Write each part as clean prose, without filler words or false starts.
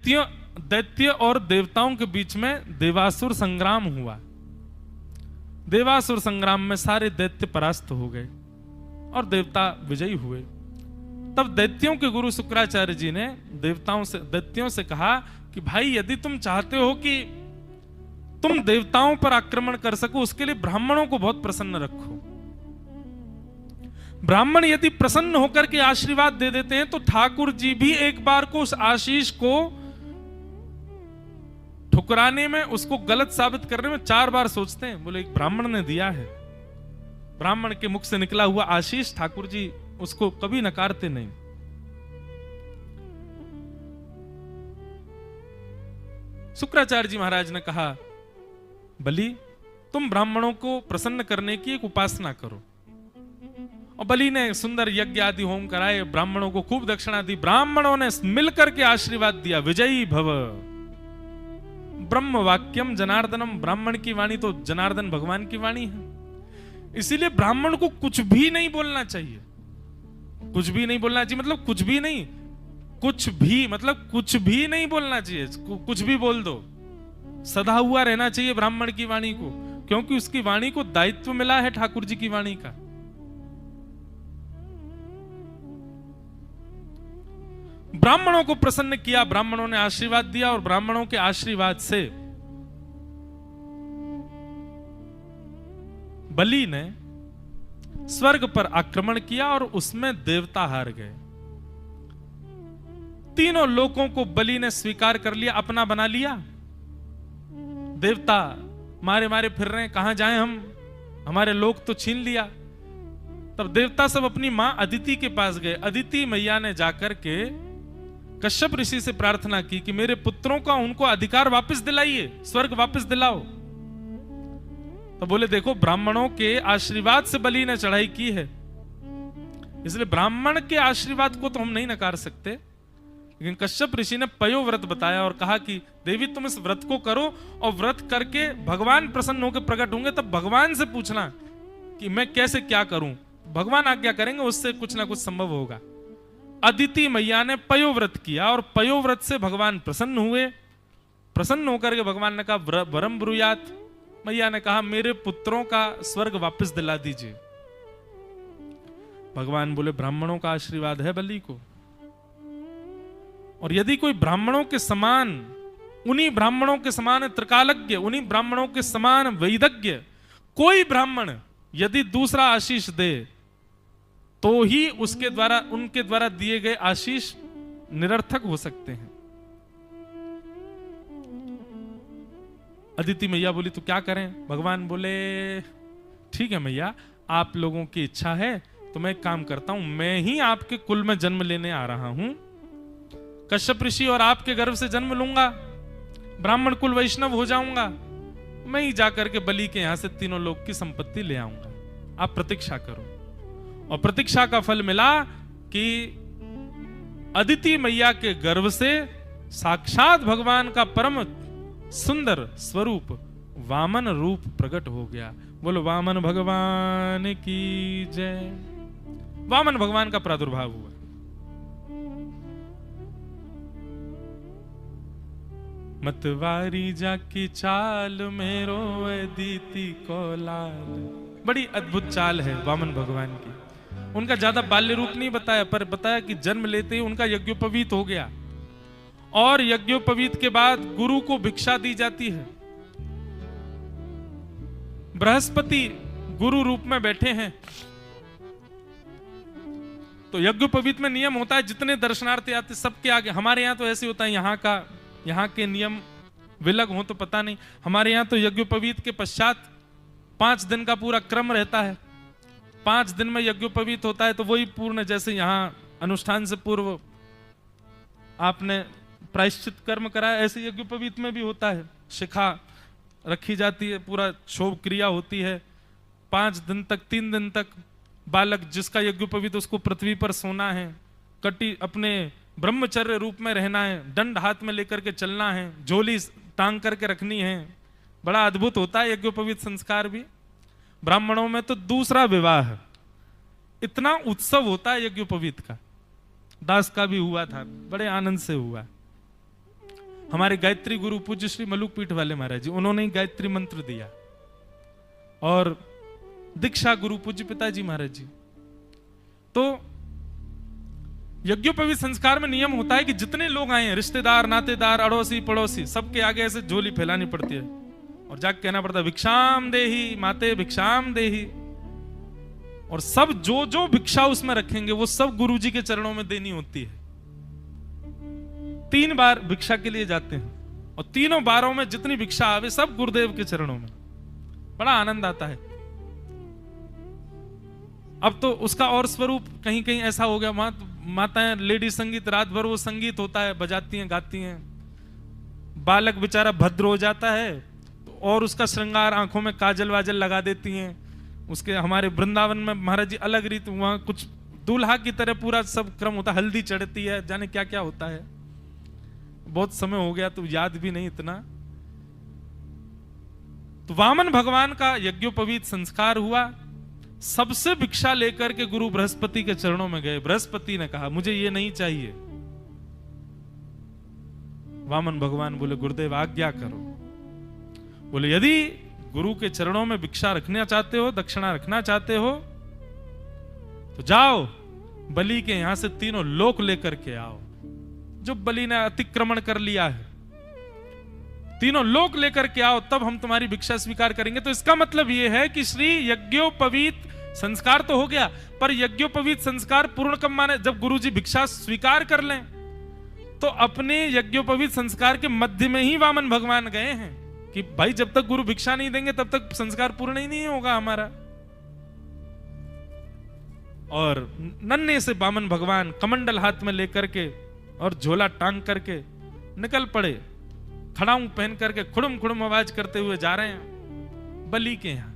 दैत्य और देवताओं के बीच में देवासुर संग्राम हुआ। देवासुर संग्राम में सारे दैत्य परास्त हो गए और देवता विजयी हुए। तब दैत्यों के गुरु शुक्राचार्य जी ने दैत्यों से कहा कि भाई, यदि तुम चाहते हो कि तुम देवताओं पर आक्रमण कर सको, उसके लिए ब्राह्मणों को बहुत प्रसन्न रखो। ब्राह्मण यदि प्रसन्न होकर के आशीर्वाद दे देते हैं तो ठाकुर जी भी एक बार को उस आशीष को ठुकराने में, उसको गलत साबित करने में 4 बार सोचते हैं। बोले एक ब्राह्मण ने दिया है, ब्राह्मण के मुख से निकला हुआ आशीष ठाकुर जी उसको कभी नकारते नहीं। शुक्राचार्य जी महाराज ने कहा, बलि, तुम ब्राह्मणों को प्रसन्न करने की एक उपासना करो। और बलि ने सुंदर यज्ञ आदि होम कराए, ब्राह्मणों को खूब दक्षिणा दी। ब्राह्मणों ने मिलकर के आशीर्वाद दिया, विजयी भव। ब्रह्म वाक्यम जनार्दनम, ब्राह्मण की वाणी तो जनार्दन भगवान की वाणी है। इसीलिए ब्राह्मण को कुछ भी नहीं बोलना चाहिए। कुछ भी नहीं बोलना चाहिए मतलब कुछ भी नहीं, कुछ भी मतलब कुछ भी नहीं बोलना चाहिए। कुछ भी बोल दो, सदा हुआ रहना चाहिए ब्राह्मण की वाणी को, क्योंकि उसकी वाणी को दायित्व मिला है ठाकुर जी की वाणी का। ब्राह्मणों को प्रसन्न किया, ब्राह्मणों ने आशीर्वाद दिया और ब्राह्मणों के आशीर्वाद से बलि ने स्वर्ग पर आक्रमण किया और उसमें देवता हार गए। तीनों लोकों को बलि ने स्वीकार कर लिया, अपना बना लिया। देवता मारे मारे फिर रहे हैं, कहां जाएं हम, हमारे लोक तो छीन लिया। तब देवता सब अपनी मां अदिति के पास गए। अदिति मैया ने जाकर के कश्यप ऋषि से प्रार्थना की कि मेरे पुत्रों का उनको अधिकार वापस दिलाइए, स्वर्ग वापस दिलाओ। तो बोले देखो, ब्राह्मणों के आशीर्वाद से बलि ने चढ़ाई की है, इसलिए ब्राह्मण के आशीर्वाद को तो हम नहीं नकार सकते। लेकिन कश्यप ऋषि ने पयो व्रत बताया और कहा कि देवी तुम इस व्रत को करो और व्रत करके भगवान प्रसन्न होकर प्रकट होंगे, तब भगवान से पूछना कि मैं कैसे क्या करूं, भगवान आज्ञा करेंगे, उससे कुछ ना कुछ संभव होगा। अदिति मैया ने पयो व्रत किया और पयो व्रत से भगवान प्रसन्न हुए। प्रसन्न होकर के भगवान ने कहा वरम ब्रूयात। मैया ने कहा मेरे पुत्रों का स्वर्ग वापस दिला दीजिए। भगवान बोले ब्राह्मणों का आशीर्वाद है बलि को, और यदि कोई ब्राह्मणों के समान, उन्हीं ब्राह्मणों के समान त्रिकालज्ञ, उन्हीं ब्राह्मणों के समान वैदज्ञ कोई ब्राह्मण यदि दूसरा आशीष दे तो ही उसके द्वारा, उनके द्वारा दिए गए आशीष निरर्थक हो सकते हैं। अदिति मैया बोली तो क्या करें? भगवान बोले ठीक है मैया, आप लोगों की इच्छा है तो मैं एक काम करता हूं, मैं ही आपके कुल में जन्म लेने आ रहा हूं। कश्यप ऋषि और आपके गर्भ से जन्म लूंगा, ब्राह्मण कुल वैष्णव हो जाऊंगा, मैं ही जाकर के बलि के यहां से तीनों लोक की संपत्ति ले आऊंगा, आप प्रतीक्षा करो। और प्रतीक्षा का फल मिला कि अदिति मैया के गर्भ से साक्षात भगवान का परम सुंदर स्वरूप वामन रूप प्रकट हो गया। बोलो वामन भगवान की जय। वामन भगवान का प्रादुर्भाव हुआ। मतवारी जाकी चाल मेरो अदिति को लाल। बड़ी अद्भुत चाल है वामन भगवान की। उनका ज्यादा बाल्य रूप नहीं बताया, पर बताया कि जन्म लेते ही उनका यज्ञोपवीत हो गया, और यज्ञोपवीत के बाद गुरु को भिक्षा दी जाती है। बृहस्पति गुरु रूप में बैठे हैं, तो यज्ञोपवीत में नियम होता है जितने दर्शनार्थी आते सबके आगे। हमारे यहाँ तो ऐसे होता है, यहाँ के नियम विलग हो तो पता नहीं, हमारे यहाँ तो यज्ञोपवीत के पश्चात 5 दिन का पूरा क्रम रहता है। 5 दिन में यज्ञोपवीत होता है, तो वही पूर्ण, जैसे यहाँ अनुष्ठान से पूर्व आपने प्रायश्चित कर्म कराया, ऐसे यज्ञोपवीत में भी होता है। शिखा रखी जाती है, पूरा शोभ क्रिया होती है। 5 दिन तक, 3 दिन तक बालक जिसका यज्ञोपवीत, उसको पृथ्वी पर सोना है, कटी अपने ब्रह्मचर्य रूप में रहना है, दंड हाथ में लेकर के चलना है, झोली टांग करके रखनी है। बड़ा अद्भुत होता है यज्ञोपवीत संस्कार भी। ब्राह्मणों में तो दूसरा विवाह, इतना उत्सव होता है यज्ञोपवीत का। दास का भी हुआ था, बड़े आनंद से हुआ। हमारे गायत्री गुरु पूज्य श्री मलुक पीठ वाले महाराज जी, उन्होंने ही गायत्री मंत्र दिया। और दीक्षा गुरु पूज्य पिताजी महाराज जी। तो यज्ञोपवीत संस्कार में नियम होता है कि जितने लोग आए हैं, रिश्तेदार, नातेदार, अड़ोसी पड़ोसी, सबके आगे ऐसे झोली फैलानी पड़ती है और जाके कहना पड़ता है भिक्षाम देही माते भिक्षाम देही। और सब जो जो भिक्षा उसमें रखेंगे वो सब गुरुजी के चरणों में देनी होती है। 3 बार भिक्षा के लिए जाते हैं और तीनों बारों में जितनी भिक्षा आवे सब गुरुदेव के चरणों में। बड़ा आनंद आता है। अब तो उसका और स्वरूप कहीं कहीं ऐसा हो गया, माताएं लेडी संगीत, रात भर वो संगीत होता है, बजाती हैं, गाती हैं। बालक बेचारा भद्र हो जाता है तो और उसका श्रृंगार, आंखों में काजल वाजल लगा देती हैं। उसके हमारे वृंदावन में महाराज जी अलग रीत, वहां कुछ दूल्हा की तरह पूरा सब क्रम होता है, हल्दी चढ़ती है, जाने क्या क्या होता है। बहुत समय हो गया तो याद भी नहीं इतना। तो वामन भगवान का यज्ञोपवीत संस्कार हुआ। सबसे भिक्षा लेकर के गुरु बृहस्पति के चरणों में गए। बृहस्पति ने कहा मुझे ये नहीं चाहिए। वामन भगवान बोले गुरुदेव आज्ञा करो। बोले यदि गुरु के चरणों में भिक्षा रखना चाहते हो, दक्षिणा रखना चाहते हो, तो जाओ बलि के यहां से 3 लोक लेकर के आओ। जो बलि ने अतिक्रमण कर लिया है, 3 लोक लेकर के आओ, तब हम तुम्हारी भिक्षा स्वीकार करेंगे। तो इसका मतलब यह है कि श्री यज्ञोपवीत संस्कार तो हो गया, पर यज्ञोपवीत संस्कार पूर्ण कब माने? जब गुरुजी भिक्षा स्वीकार कर लें। तो अपने यज्ञोपवीत संस्कार के मध्य में ही वामन भगवान गए हैं कि भाई जब तक गुरु भिक्षा नहीं देंगे तब तक संस्कार पूर्ण ही नहीं होगा हमारा। और नन्हे से वामन भगवान कमंडल हाथ में लेकर के और झोला टांग करके निकल पड़े। खड़ाऊं पहन करके खुड़ुम खुड़ुम आवाज करते हुए जा रहे हैं बलि के यहां।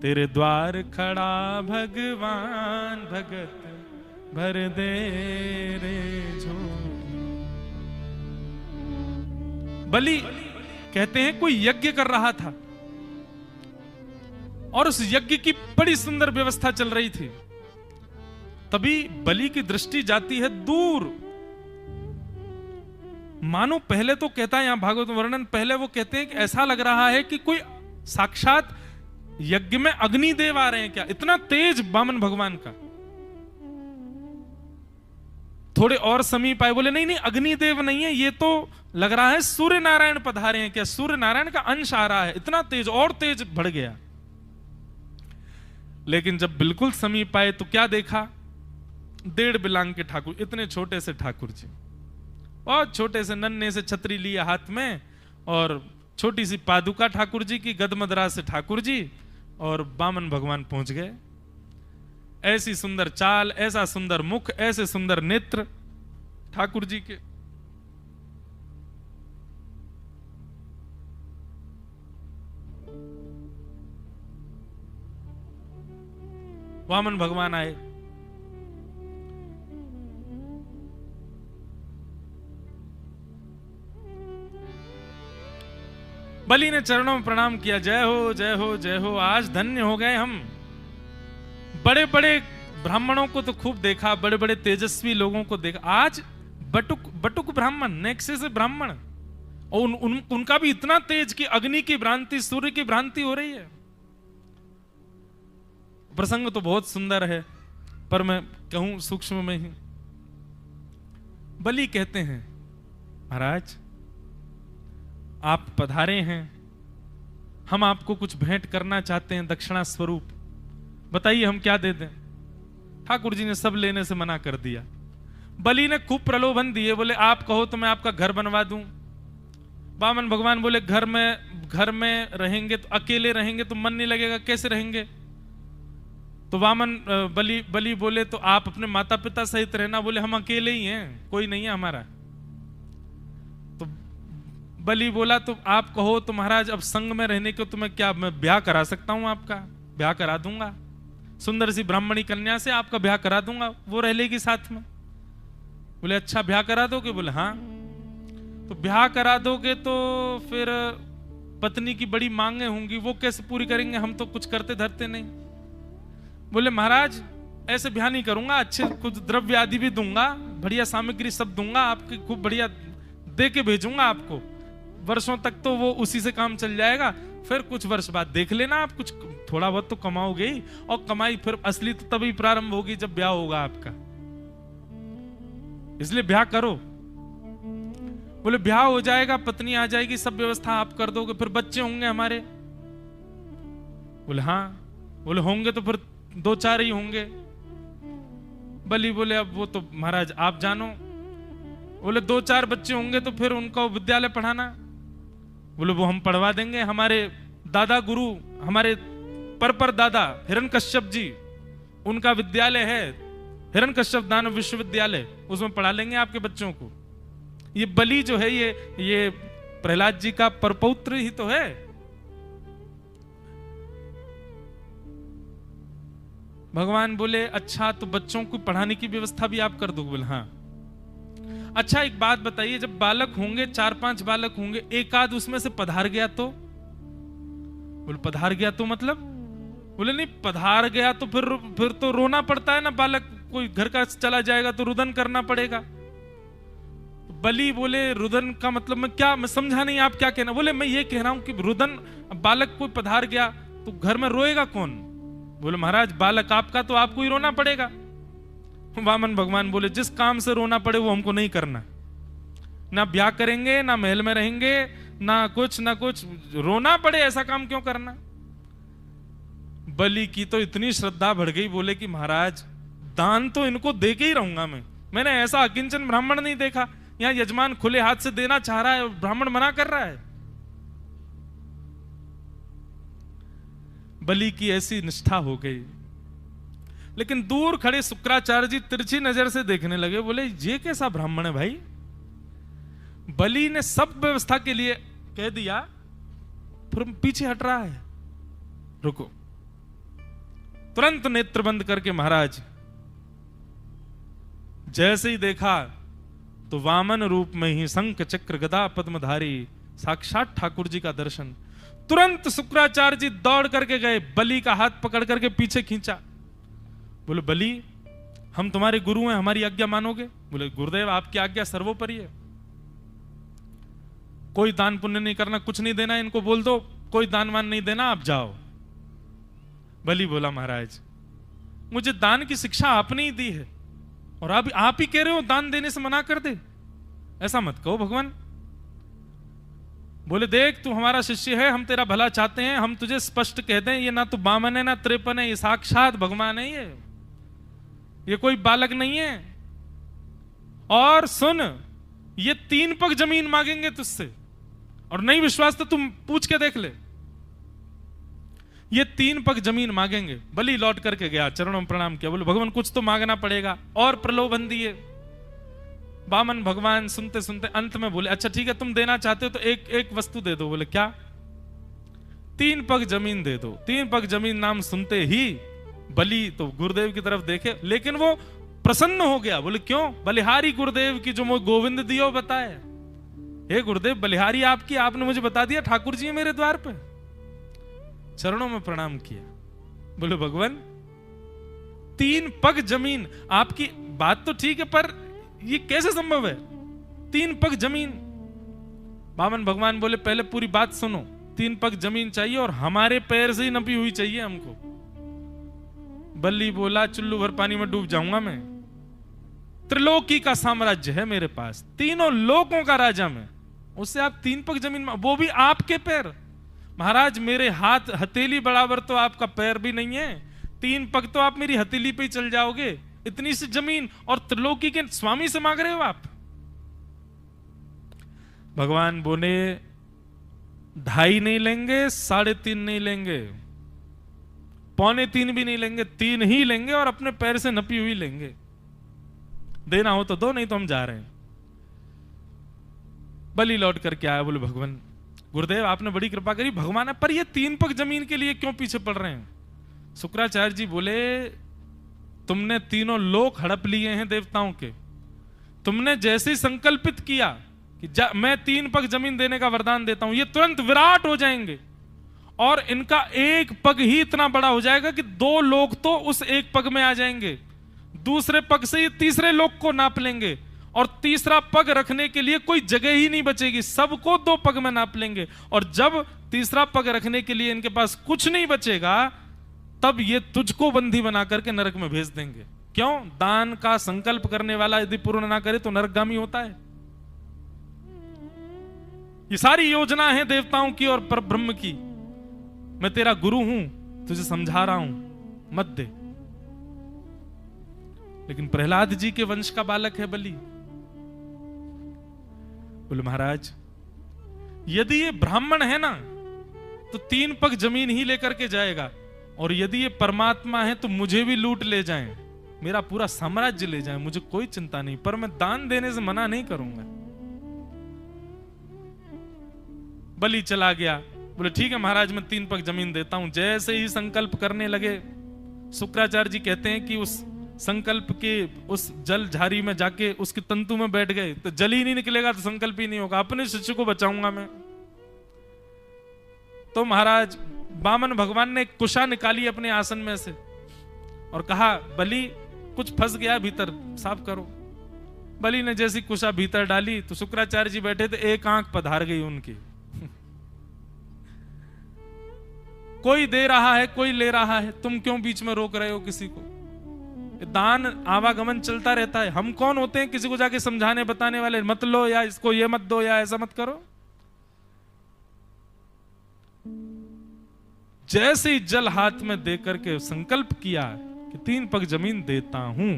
तेरे द्वार खड़ा भगवान, भगत भर दे रे झोली। बलि कहते हैं कोई यज्ञ कर रहा था और उस यज्ञ की बड़ी सुंदर व्यवस्था चल रही थी। तभी बलि की दृष्टि जाती है दूर। मानो पहले तो कहता है यहां भागवत वर्णन, पहले वो कहते हैं कि ऐसा लग रहा है कि कोई साक्षात यज्ञ में अग्निदेव आ रहे हैं क्या, इतना तेज वामन भगवान का। थोड़े और समीप आए, बोले नहीं नहीं अग्निदेव नहीं है, ये तो लग रहा है सूर्य नारायण पधारे हैं क्या, सूर्य नारायण का अंश आ रहा है। इतना तेज और तेज बढ़ गया। लेकिन जब बिल्कुल समीप आए तो क्या देखा? 1.5 बिलांग के ठाकुर, इतने छोटे से ठाकुर जी, बहुत छोटे से नन्हे से छतरी लिए हाथ में, और छोटी सी पादुका ठाकुर जी की, गदमदरा से ठाकुर जी, और वामन भगवान पहुंच गए। ऐसी सुंदर चाल, ऐसा सुंदर मुख, ऐसे सुंदर नेत्र ठाकुर जी के। वामन भगवान आए। बलि ने चरणों में प्रणाम किया, जय हो जय हो जय हो, आज धन्य हो गए हम। बड़े बड़े ब्राह्मणों को तो खूब देखा, बड़े बड़े तेजस्वी लोगों को देखा, आज बटुक ब्राह्मण, नेक्से से ब्राह्मण, और उनका भी इतना तेज कि अग्नि की भ्रांति, सूर्य की भ्रांति हो रही है। प्रसंग तो बहुत सुंदर है, पर मैं कहूं सूक्ष्म में ही। बलि कहते हैं महाराज आप पधारे हैं, हम आपको कुछ भेंट करना चाहते हैं दक्षिणा स्वरूप, बताइए हम क्या दे दें। ठाकुर जी ने सब लेने से मना कर दिया। बलि ने खूब प्रलोभन दिए, बोले आप कहो तो मैं आपका घर बनवा दूं। वामन भगवान बोले घर में रहेंगे तो अकेले रहेंगे तो मन नहीं लगेगा, कैसे रहेंगे? तो वामन बलि बोले तो आप अपने माता पिता सहित रहना। बोले हम अकेले ही हैं, कोई नहीं है हमारा। तो बलि बोला तो आप कहो तो महाराज अब संग में रहने को तो मैं क्या, मैं ब्याह करा सकता हूं, आपका ब्याह करा दूंगा, सुंदर सी ब्राह्मणी कन्या से आपका ब्याह करा दूंगा, वो रह लेगी साथ में। बोले अच्छा ब्याह करा दोगे? बोले हाँ। तो ब्याह करा दोगे तो फिर पत्नी की बड़ी मांगे होंगी, वो कैसे पूरी करेंगे, हम तो कुछ करते धरते नहीं। बोले महाराज ऐसे ब्याह नहीं करूंगा, अच्छे कुछ द्रव्य आदि भी दूंगा, बढ़िया सामग्री सब दूंगा, आपकी खूब बढ़िया दे के भेजूंगा आपको, वर्षों तक तो वो उसी से काम चल जाएगा, फिर कुछ वर्ष बाद देख लेना आप, कुछ थोड़ा बहुत तो कमाओगे ही, और कमाई फिर असली तो तभी प्रारंभ होगी जब ब्याह होगा आपका, इसलिए ब्याह करो। बोले ब्याह हो जाएगा, पत्नी आ जाएगी, सब व्यवस्था आप कर दोगे, फिर बच्चे होंगे हमारे? बोले हाँ। बोले होंगे तो फिर 2-4 ही होंगे। बलि बोले अब वो तो महाराज आप जानो। बोले 2-4 बच्चे होंगे तो फिर उनको विद्यालय पढ़ाना? बोले वो हम पढ़वा देंगे, हमारे दादा गुरु, हमारे पर दादा हिरण्यकश्यप जी, उनका विद्यालय है हिरण्यकश्यप दानव विश्वविद्यालय, उसमें पढ़ा लेंगे आपके बच्चों को। ये बलि जो है ये प्रहलाद जी का परपौत्र ही तो है। भगवान बोले अच्छा तो बच्चों को पढ़ाने की व्यवस्था भी आप कर दो? बोले हाँ। अच्छा एक बात बताइए, जब बालक होंगे 4-5 बालक होंगे, एक आध उसमें से पधार गया तो? बोले पधार गया तो मतलब? बोले नहीं, पधार गया तो फिर तो रोना पड़ता है ना, बालक कोई घर का चला जाएगा तो रुदन करना पड़ेगा। बलि बोले रुदन का मतलब मैं समझा नहीं, आप क्या कहना? बोले मैं ये कह रहा हूं कि रुदन, बालक कोई पधार गया तो घर में रोएगा कौन? बोले महाराज बालक आपका तो आपको ही रोना पड़ेगा। वामन भगवान बोले जिस काम से रोना पड़े वो हमको नहीं करना, ना ब्याह करेंगे, ना महल में रहेंगे, ना कुछ, रोना पड़े ऐसा काम क्यों करना? बलि की तो इतनी श्रद्धा बढ़ गई, बोले कि महाराज दान तो इनको दे के ही रहूंगा मैंने ऐसा अकिंचन ब्राह्मण नहीं देखा। यहां यजमान खुले हाथ से देना चाह रहा है और ब्राह्मण मना कर रहा है। बलि की ऐसी निष्ठा हो गई। लेकिन दूर खड़े शुक्राचार्य जी तिरछी नजर से देखने लगे, बोले ये कैसा ब्राह्मण है भाई? बलि ने सब व्यवस्था के लिए कह दिया, फिर पीछे हट रहा है। रुको। तुरंत नेत्र बंद करके महाराज जैसे ही देखा तो वामन रूप में ही शंख चक्र गदा पद्मधारी साक्षात ठाकुर जी का दर्शन। तुरंत शुक्राचार्य जी दौड़ करके गए, बलि का हाथ पकड़ करके पीछे खींचा। बोले बलि हम तुम्हारे गुरु हैं, हमारी आज्ञा मानोगे? बोले गुरुदेव आपकी आज्ञा सर्वोपरि है, कोई दान पुण्य नहीं करना, कुछ नहीं देना, इनको बोल दो कोई दान वान नहीं देना, आप जाओ। बलि बोला महाराज मुझे दान की शिक्षा आपने ही दी है और आप ही कह रहे हो दान देने से मना कर दे, ऐसा मत कहो भगवान। बोले देख तू हमारा शिष्य है, हम तेरा भला चाहते हैं, हम तुझे स्पष्ट कह दें ये ना तो बामन है ना त्रेपन है, ये साक्षात भगवान है, ये कोई बालक नहीं है। और सुन ये 3 पग जमीन मांगेंगे तुझसे, और नहीं विश्वास तो तुम पूछ के देख ले, ये 3 पग जमीन मांगेंगे। बलि लौट करके गया, चरणों में प्रणाम किया, बोले भगवान कुछ तो मांगना पड़ेगा, और प्रलोभन दिए। वामन भगवान सुनते सुनते अंत में बोले अच्छा ठीक है तुम देना चाहते हो तो एक वस्तु दे दो। बोले क्या? 3 पग जमीन दे दो। 3 पग जमीन नाम सुनते ही बलि तो गुरुदेव की तरफ देखे, लेकिन वो प्रसन्न हो गया। बोले क्यों? बलिहारी गुरुदेव की जो मुझे गोविंद दियो बताए। हे गुरुदेव बलिहारी आपकी, आपने मुझे बता दिया ठाकुर जी है मेरे द्वार पे। चरणों में प्रणाम किया। बोले भगवान 3 पग जमीन, आपकी बात तो ठीक है पर ये कैसे संभव है 3 पग जमीन? वामन भगवान बोले पहले पूरी बात सुनो, 3 पग जमीन चाहिए और हमारे पैर से ही नपी हुई चाहिए हमको। बलि बोला चुल्लू भर पानी में डूब जाऊंगा मैं, त्रिलोकी का साम्राज्य है मेरे पास, 3 लोकों का राजा मैं, उससे आप 3 पग जमीन, वो भी आपके पैर। महाराज मेरे हाथ हथेली बराबर तो आपका पैर भी नहीं है, 3 पग तो आप मेरी हथेली पे ही चल जाओगे, इतनी सी जमीन और त्रिलोकी के स्वामी से मांग रहे हो आप। भगवान बोले 2.5 नहीं लेंगे, 3.5 नहीं लेंगे, 2.25 भी नहीं लेंगे, 3 ही लेंगे और अपने पैर से नपी हुई लेंगे। देना हो तो दो, नहीं तो हम जा रहे हैं। बलि लौट करके आया, बोले भगवान गुरुदेव आपने बड़ी कृपा करी, भगवान है पर ये 3 पग जमीन के लिए क्यों पीछे पड़ रहे हैं? शुक्राचार्य जी बोले तुमने 3 लोक हड़प लिए हैं देवताओं के, तुमने जैसे संकल्पित किया कि मैं 3 पग जमीन देने का वरदान देता हूं, ये तुरंत विराट हो जाएंगे और इनका 1 पग ही इतना बड़ा हो जाएगा कि 2 लोग तो उस 1 पग में आ जाएंगे, दूसरे पग से ये तीसरे लोक को नाप लेंगे, और तीसरा पग रखने के लिए कोई जगह ही नहीं बचेगी, सबको 2 पग में नाप लेंगे। और जब तीसरा पग रखने के लिए इनके पास कुछ नहीं बचेगा, तब ये तुझको बंदी बना करके नरक में भेज देंगे। क्यों? दान का संकल्प करने वाला यदि पूर्ण ना करे तो नरकगामी होता है। ये सारी योजना है देवताओं की और परब्रह्म की। मैं तेरा गुरु हूं, तुझे समझा रहा हूं, मत दे। लेकिन प्रहलाद जी के वंश का बालक है बलि। बोले महाराज, यदि ये ब्राह्मण है ना तो 3 पग जमीन ही लेकर के जाएगा, और यदि ये परमात्मा है तो मुझे भी लूट ले जाएं, मेरा पूरा साम्राज्य ले जाएं, मुझे कोई चिंता नहीं, पर मैं दान देने से मना नहीं करूंगा। बलि चला गया। बोले ठीक है महाराज, मैं 3 पग जमीन देता हूं। जैसे ही संकल्प करने लगे, शुक्राचार्य जी कहते हैं कि उस संकल्प के उस जल झारी में जाके उसकी तंतु में बैठ गए, तो जल ही नहीं निकलेगा तो संकल्प ही नहीं होगा, अपने शिष्य को बचाऊंगा मैं। तो महाराज वामन भगवान ने एक कुशा निकाली अपने आसन में से और कहा, बलि कुछ फंस गया भीतर, साफ करो। बलि ने जैसी कुशा भीतर डाली तो शुक्राचार्य जी बैठे थे, एक आंख पधार गई उनकी। कोई दे रहा है, कोई ले रहा है, तुम क्यों बीच में रोक रहे हो किसी को? दान आवागमन चलता रहता है। हम कौन होते हैं किसी को जाके समझाने बताने वाले? मत लो, या इसको ये मत दो, या ऐसा मत करो। जैसे ही जल हाथ में दे करके संकल्प किया कि 3 पग जमीन देता हूं,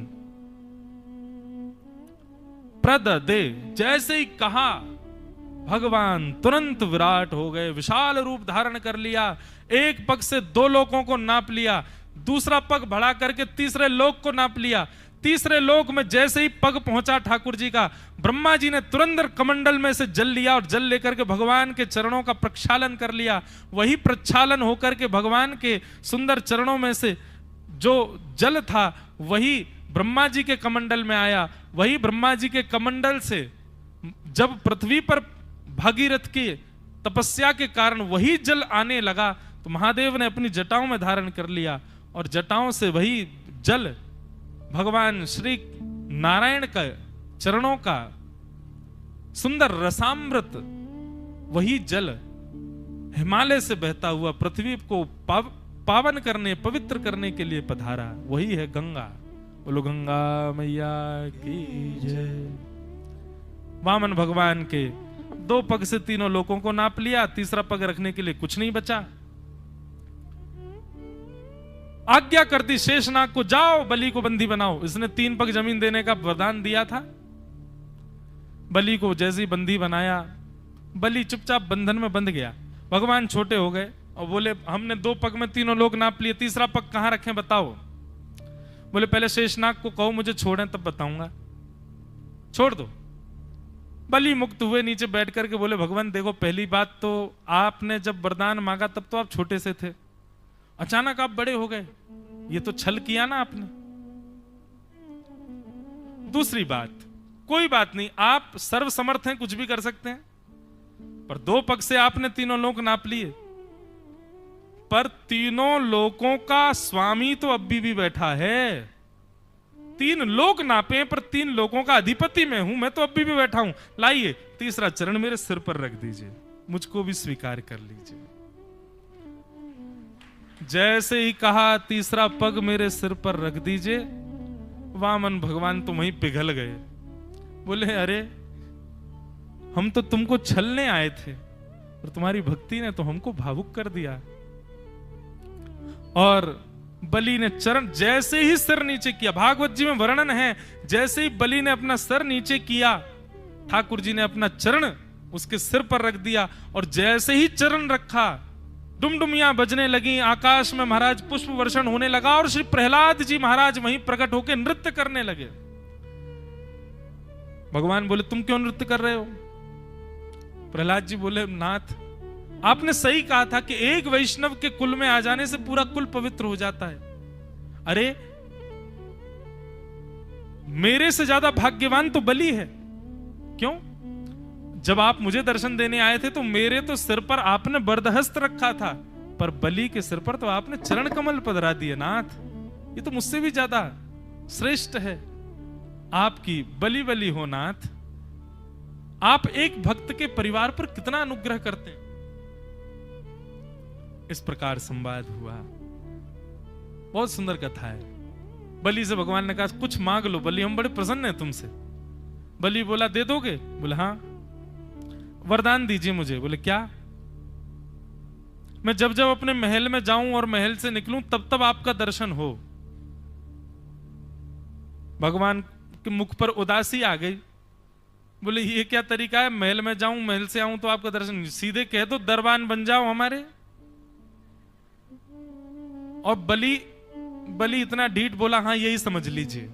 प्रद दे, जैसे ही कहा भगवान तुरंत विराट हो गए, विशाल रूप धारण कर लिया। एक पग से 2 लोकों को नाप लिया, दूसरा पग बढ़ा करके तीसरे लोक को नाप लिया। तीसरे लोक में जैसे ही पग पहुंचा ठाकुर जी का, ब्रह्मा जी ने तुरंत कमंडल में से जल लिया और जल लेकर के भगवान के चरणों का प्रक्षालन कर लिया। वही प्रक्षालन होकर के भगवान के सुंदर चरणों में से जो जल था वही ब्रह्मा जी के कमंडल में आया। वही ब्रह्मा जी के कमंडल से जब पृथ्वी पर भागीरथ की तपस्या के कारण वही जल आने लगा, तो महादेव ने अपनी जटाओं में धारण कर लिया, और जटाओं से वही जल भगवान श्री नारायण का चरणों का सुंदर रसामृत, वही जल हिमालय से बहता हुआ पृथ्वी को पावन करने, पवित्र करने के लिए पधारा। वही है गंगा। बोलो गंगा मैया की जय। वामन भगवान के 2 पग से 3 लोकों को नाप लिया, तीसरा पग रखने के लिए कुछ नहीं बचा। आज्ञा कर दी शेषनाग को, जाओ बलि को बंदी बनाओ। इसने 3 पग जमीन देने का वरदान दिया था। बलि को जैसे ही बंदी बनाया, बलि चुपचाप बंधन में बंध गया। भगवान छोटे हो गए और बोले, हमने 2 पग में 3 लोग नाप लिए, तीसरा पग कहां रखें बताओ। बोले पहले शेषनाग को कहो मुझे छोड़ें तब बताऊंगा। छोड़ दो। बलि मुक्त हुए, नीचे बैठ करके बोले, भगवान देखो, पहली बात तो आपने जब वरदान मांगा तब तो आप छोटे से थे, अचानक आप बड़े हो गए, ये तो छल किया ना आपने। दूसरी बात, कोई बात नहीं, आप सर्वसमर्थ हैं, कुछ भी कर सकते हैं, पर 2 पग से आपने 3 लोक नाप लिए, पर 3 लोकों का स्वामी तो अभी भी बैठा है। 3 लोक नापे पर 3 लोकों का अधिपति मैं हूं, मैं तो अभी भी बैठा हूं। लाइए तीसरा चरण मेरे सिर पर रख दीजिए, मुझको भी स्वीकार कर लीजिए। जैसे ही कहा तीसरा पग मेरे सिर पर रख दीजिए, वामन भगवान तो वहीं पिघल गए। बोले अरे हम तो तुमको छलने आए थे और तुम्हारी भक्ति ने तो हमको भावुक कर दिया। और बलि ने चरण जैसे ही सिर नीचे किया, भागवत जी में वर्णन है, जैसे ही बलि ने अपना सर नीचे किया, ठाकुर जी ने अपना चरण उसके सिर पर रख दिया, और जैसे ही चरण रखा डुमडुमियां बजने लगी, आकाश में महाराज पुष्प वर्षण होने लगा, और श्री प्रहलाद जी महाराज वहीं प्रकट होकर नृत्य करने लगे। भगवान बोले तुम क्यों नृत्य कर रहे हो? प्रहलाद जी बोले नाथ आपने सही कहा था कि एक वैष्णव के कुल में आ जाने से पूरा कुल पवित्र हो जाता है। अरे मेरे से ज्यादा भाग्यवान तो बलि है। क्यों? जब आप मुझे दर्शन देने आए थे तो मेरे तो सिर पर आपने बरदहस्त रखा था, पर बलि के सिर पर तो आपने चरण कमल पधरा दिए नाथ। ये तो मुझसे भी ज्यादा श्रेष्ठ है आपकी बलि बलि हो नाथ। आप एक भक्त के परिवार पर कितना अनुग्रह करते हैं। इस प्रकार संवाद हुआ। बहुत सुंदर कथा है। बलि से भगवान ने कहा कुछ मांग लो बलि, हम बड़े प्रसन्न हैं तुमसे। बलि बोला दे दोगे? बोले हाँ। वरदान दीजिए मुझे। बोले क्या? मैं जब जब अपने महल में जाऊं और महल से निकलूं तब तब आपका दर्शन हो। भगवान के मुख पर उदासी आ गई। बोले ये क्या तरीका है, महल में जाऊं महल से आऊं तो आपका दर्शन? सीधे कह दो दरबान बन जाओ हमारे। और बलि इतना ढीठ बोला हाँ यही समझ लीजिए,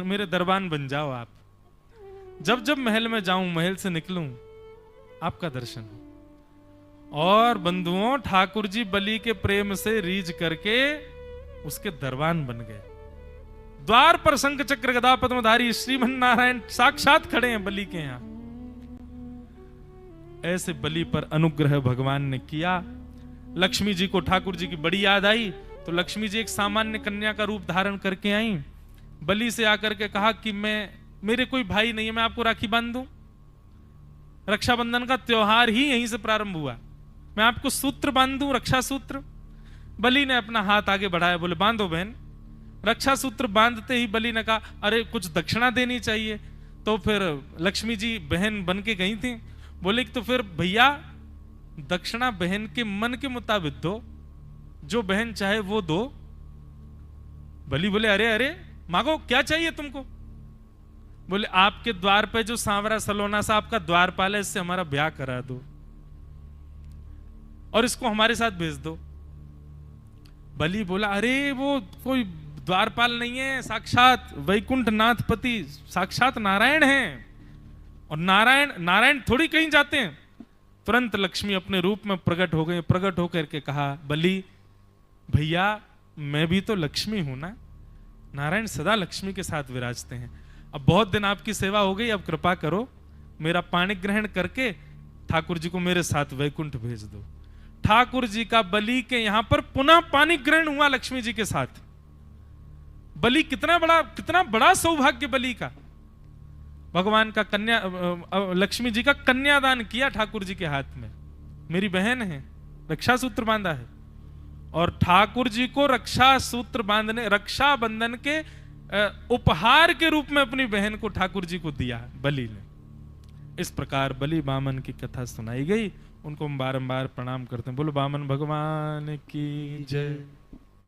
मेरे दरबान बन जाओ आप। जब जब महल में जाऊं महल से निकलूं आपका दर्शन हो। और बंधुओं ठाकुर जी बलि के प्रेम से रीझ करके उसके दरबान बन गए। द्वार पर शंख चक्र गदा पद्मधारी श्रीमन नारायण साक्षात खड़े हैं बलि के यहां। ऐसे बलि पर अनुग्रह भगवान ने किया। लक्ष्मी जी को ठाकुर जी की बड़ी याद आई तो लक्ष्मी जी एक सामान्य कन्या का रूप धारण करके आई। बलि से आकर के कहा कि मेरे कोई भाई नहीं है, मैं आपको राखी बांध दूं। रक्षाबंधन का त्योहार ही यहीं से प्रारंभ हुआ। मैं आपको सूत्र बांध दूं, रक्षा सूत्र। बलि ने अपना हाथ आगे बढ़ाया, बोले बांधो बहन। रक्षा सूत्र बांधते ही बलि ने कहा अरे कुछ दक्षिणा देनी चाहिए। तो फिर लक्ष्मी जी बहन बन के गई थी। बोले तो फिर भैया दक्षिणा बहन के मन के मुताबिक दो, जो बहन चाहे वो दो। बलि बोले अरे अरे मांगो, क्या चाहिए तुमको? बोले आपके द्वार पे जो सांवरा सलोना सा आपका द्वारपाल है, इससे हमारा ब्याह करा दो और इसको हमारे साथ भेज दो। बलि बोला अरे वो कोई द्वारपाल नहीं है, साक्षात वैकुंठ नाथपति साक्षात नारायण हैं। और नारायण थोड़ी कहीं जाते हैं। तुरंत लक्ष्मी अपने रूप में प्रकट हो गई। प्रकट होकर के कहा बलि भैया मैं भी तो लक्ष्मी हूं ना। नारायण सदा लक्ष्मी के साथ विराजते हैं। अब बहुत दिन आपकी सेवा हो गई, अब कृपा करो मेरा पाणी ग्रहण करके ठाकुर जी को मेरे साथ वैकुंठ भेज दो। ठाकुर जी का बलि के यहां पर पुनः पाणी ग्रहण हुआ लक्ष्मी जी के साथ। बलि कितना बड़ा सौभाग्य बलि का। भगवान का लक्ष्मी जी का कन्यादान किया ठाकुर जी के हाथ में। मेरी बहन है, रक्षा सूत्र बांधा है। और ठाकुर जी को रक्षा सूत्र बांधने, रक्षा बंधन के उपहार के रूप में अपनी बहन को ठाकुर जी को दिया बलि ने। इस प्रकार बलि बामन की कथा सुनाई गई। उनको हम बारंबार प्रणाम करते हैं। बोलो बामन भगवान की जय।